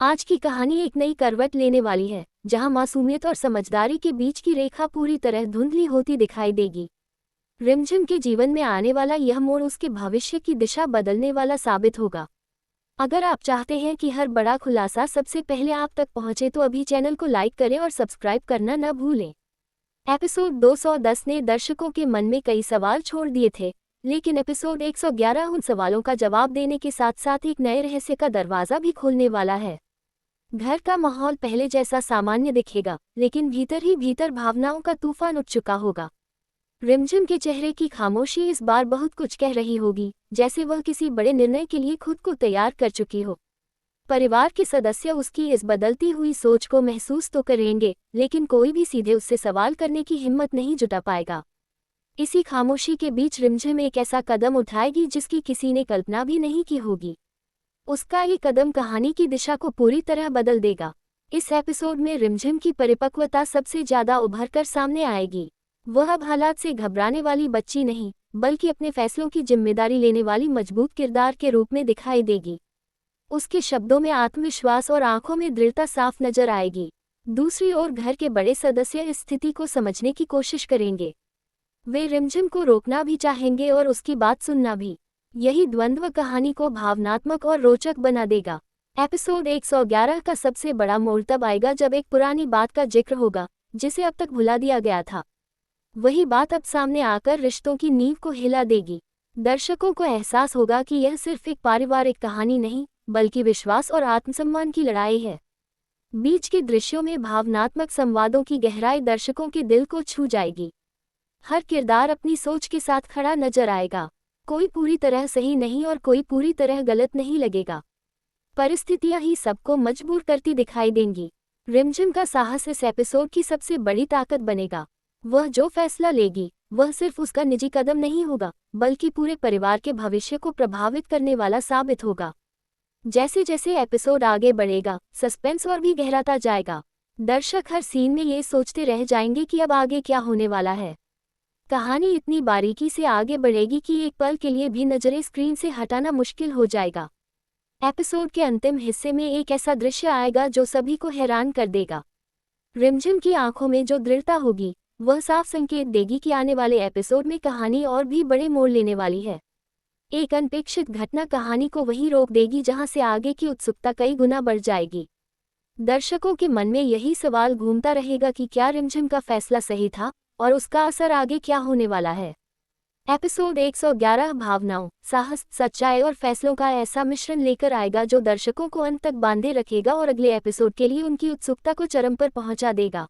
आज की कहानी एक नई करवट लेने वाली है, जहां मासूमियत और समझदारी के बीच की रेखा पूरी तरह धुंधली होती दिखाई देगी। रिमझिम के जीवन में आने वाला यह मोड़ उसके भविष्य की दिशा बदलने वाला साबित होगा। अगर आप चाहते हैं कि हर बड़ा खुलासा सबसे पहले आप तक पहुंचे तो अभी चैनल को लाइक करें और सब्सक्राइब करना न भूलें। एपिसोड 210 ने दर्शकों के मन में कई सवाल छोड़ दिए थे, लेकिन एपिसोड 111 उन सवालों का जवाब देने के साथ साथ एक नए रहस्य का दरवाजा भी खोलने वाला है। घर का माहौल पहले जैसा सामान्य दिखेगा, लेकिन भीतर ही भीतर भावनाओं का तूफान उठ चुका होगा। रिमझिम के चेहरे की खामोशी इस बार बहुत कुछ कह रही होगी, जैसे वह किसी बड़े निर्णय के लिए खुद को तैयार कर चुकी हो। परिवार के सदस्य उसकी इस बदलती हुई सोच को महसूस तो करेंगे, लेकिन कोई भी सीधे उससे सवाल करने की हिम्मत नहीं जुटा पाएगा। इसी खामोशी के बीच रिमझिम एक ऐसा कदम उठाएगी जिसकी किसी ने कल्पना भी नहीं की होगी। उसका ये कदम कहानी की दिशा को पूरी तरह बदल देगा। इस एपिसोड में रिमझिम की परिपक्वता सबसे ज्यादा उभर कर सामने आएगी। वह अब हालात से घबराने वाली बच्ची नहीं, बल्कि अपने फैसलों की जिम्मेदारी लेने वाली मजबूत किरदार के रूप में दिखाई देगी। उसके शब्दों में आत्मविश्वास और आंखों में दृढ़ता साफ नजर आएगी। दूसरी ओर घर के बड़े सदस्य इस स्थिति को समझने की कोशिश करेंगे। वे रिमझिम को रोकना भी चाहेंगे और उसकी बात सुनना भी। यही द्वंद्व कहानी को भावनात्मक और रोचक बना देगा। एपिसोड 111 का सबसे बड़ा मोड़ तब आएगा जब एक पुरानी बात का जिक्र होगा, जिसे अब तक भुला दिया गया था। वही बात अब सामने आकर रिश्तों की नींव को हिला देगी। दर्शकों को एहसास होगा कि यह सिर्फ एक पारिवारिक कहानी नहीं, बल्कि विश्वास और आत्मसम्मान की लड़ाई है। बीच के दृश्यों में भावनात्मक संवादों की गहराई दर्शकों के दिल को छू जाएगी। हर किरदार अपनी सोच के साथ खड़ा नजर आएगा। कोई पूरी तरह सही नहीं और कोई पूरी तरह गलत नहीं लगेगा। परिस्थितियां ही सबको मजबूर करती दिखाई देंगी। रिमझिम का साहस इस एपिसोड की सबसे बड़ी ताकत बनेगा। वह जो फैसला लेगी, वह सिर्फ उसका निजी कदम नहीं होगा, बल्कि पूरे परिवार के भविष्य को प्रभावित करने वाला साबित होगा। जैसे जैसे एपिसोड आगे बढ़ेगा, सस्पेंस और भी गहराता जाएगा। दर्शक हर सीन में ये सोचते रह जाएंगे कि अब आगे क्या होने वाला है। कहानी इतनी बारीकी से आगे बढ़ेगी कि एक पल के लिए भी नजरें स्क्रीन से हटाना मुश्किल हो जाएगा। एपिसोड के अंतिम हिस्से में एक ऐसा दृश्य आएगा जो सभी को हैरान कर देगा। रिमझिम की आंखों में जो दृढ़ता होगी, वह साफ संकेत देगी कि आने वाले एपिसोड में कहानी और भी बड़े मोड़ लेने वाली है। एक अनपेक्षित घटना कहानी को वहीं रोक देगी जहां से आगे की उत्सुकता कई गुना बढ़ जाएगी। दर्शकों के मन में यही सवाल घूमता रहेगा कि क्या रिमझिम का फैसला सही था, और उसका असर आगे क्या होने वाला है। एपिसोड 111 भावनाओं, साहस, सच्चाई और फैसलों का ऐसा मिश्रण लेकर आएगा जो दर्शकों को अंत तक बांधे रखेगा और अगले एपिसोड के लिए उनकी उत्सुकता को चरम पर पहुंचा देगा।